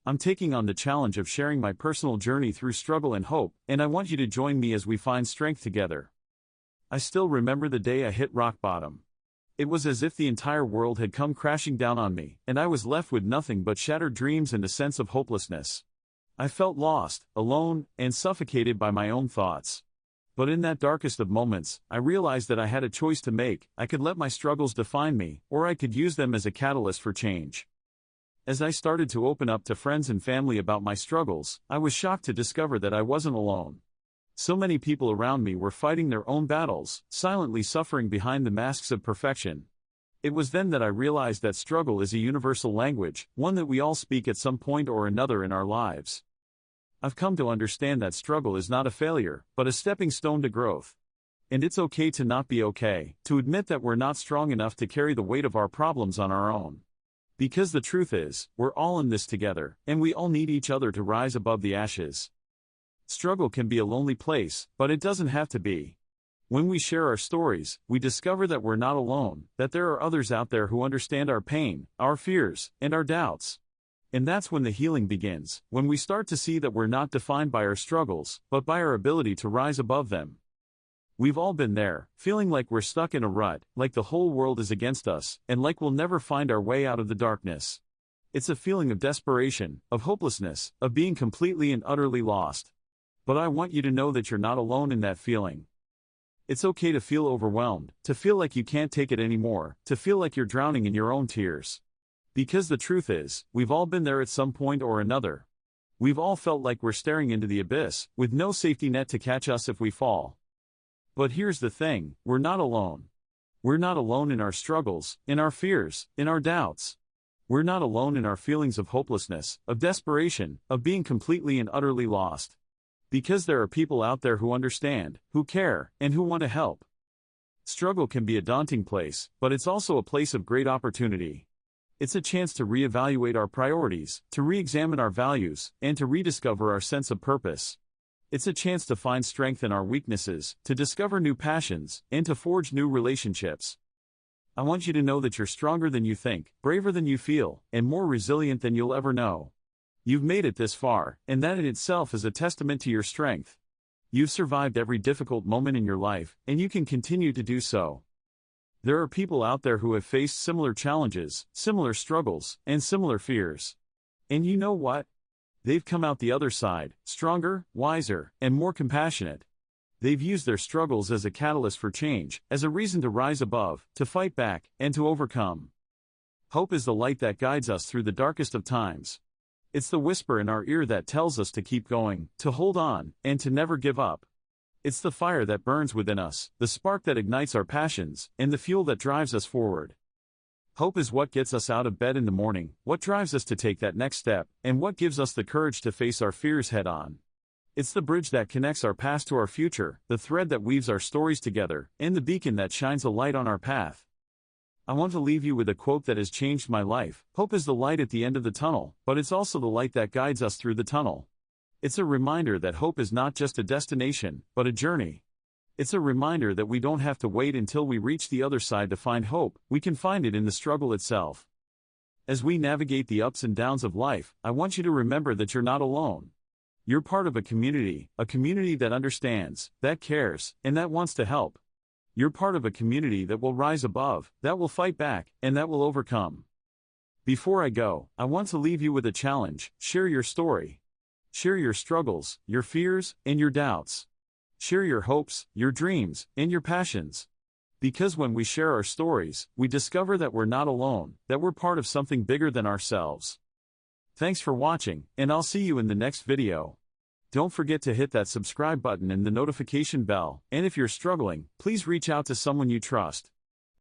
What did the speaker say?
I'm taking on the challenge of sharing my personal journey through struggle and hope, and I want you to join me as we find strength together. I still remember the day I hit rock bottom. It was as if the entire world had come crashing down on me, and I was left with nothing but shattered dreams and a sense of hopelessness. I felt lost, alone, and suffocated by my own thoughts. But in that darkest of moments, I realized that I had a choice to make. I could let my struggles define me, or I could use them as a catalyst for change. As I started to open up to friends and family about my struggles, I was shocked to discover that I wasn't alone. So many people around me were fighting their own battles, silently suffering behind the masks of perfection. It was then that I realized that struggle is a universal language, one that we all speak at some point or another in our lives. I've come to understand that struggle is not a failure, but a stepping stone to growth. And it's okay to not be okay, to admit that we're not strong enough to carry the weight of our problems on our own. Because the truth is, we're all in this together, and we all need each other to rise above the ashes. Struggle can be a lonely place, but it doesn't have to be. When we share our stories, we discover that we're not alone, that there are others out there who understand our pain, our fears, and our doubts. And that's when the healing begins, when we start to see that we're not defined by our struggles, but by our ability to rise above them. We've all been there, feeling like we're stuck in a rut, like the whole world is against us, and like we'll never find our way out of the darkness. It's a feeling of desperation, of hopelessness, of being completely and utterly lost. But I want you to know that you're not alone in that feeling. It's okay to feel overwhelmed, to feel like you can't take it anymore, to feel like you're drowning in your own tears. Because the truth is, we've all been there at some point or another. We've all felt like we're staring into the abyss, with no safety net to catch us if we fall. But here's the thing, we're not alone. We're not alone in our struggles, in our fears, in our doubts. We're not alone in our feelings of hopelessness, of desperation, of being completely and utterly lost. Because there are people out there who understand, who care, and who want to help. Struggle can be a daunting place, but it's also a place of great opportunity. It's a chance to reevaluate our priorities, to re-examine our values, and to rediscover our sense of purpose. It's a chance to find strength in our weaknesses, to discover new passions, and to forge new relationships. I want you to know that you're stronger than you think, braver than you feel, and more resilient than you'll ever know. You've made it this far, and that in itself is a testament to your strength. You've survived every difficult moment in your life, and you can continue to do so. There are people out there who have faced similar challenges, similar struggles, and similar fears. And you know what? They've come out the other side, stronger, wiser, and more compassionate. They've used their struggles as a catalyst for change, as a reason to rise above, to fight back, and to overcome. Hope is the light that guides us through the darkest of times. It's the whisper in our ear that tells us to keep going, to hold on, and to never give up. It's the fire that burns within us, the spark that ignites our passions, and the fuel that drives us forward. Hope is what gets us out of bed in the morning, what drives us to take that next step, and what gives us the courage to face our fears head-on. It's the bridge that connects our past to our future, the thread that weaves our stories together, and the beacon that shines a light on our path. I want to leave you with a quote that has changed my life. Hope is the light at the end of the tunnel, but it's also the light that guides us through the tunnel. It's a reminder that hope is not just a destination, but a journey. It's a reminder that we don't have to wait until we reach the other side to find hope, we can find it in the struggle itself. As we navigate the ups and downs of life, I want you to remember that you're not alone. You're part of a community that understands, that cares, and that wants to help. You're part of a community that will rise above, that will fight back, and that will overcome. Before I go, I want to leave you with a challenge. Share your story. Share your struggles, your fears, and your doubts. Share your hopes, your dreams, and your passions. Because when we share our stories, we discover that we're not alone, that we're part of something bigger than ourselves. Thanks for watching, and I'll see you in the next video. Don't forget to hit that subscribe button and the notification bell, and if you're struggling, please reach out to someone you trust.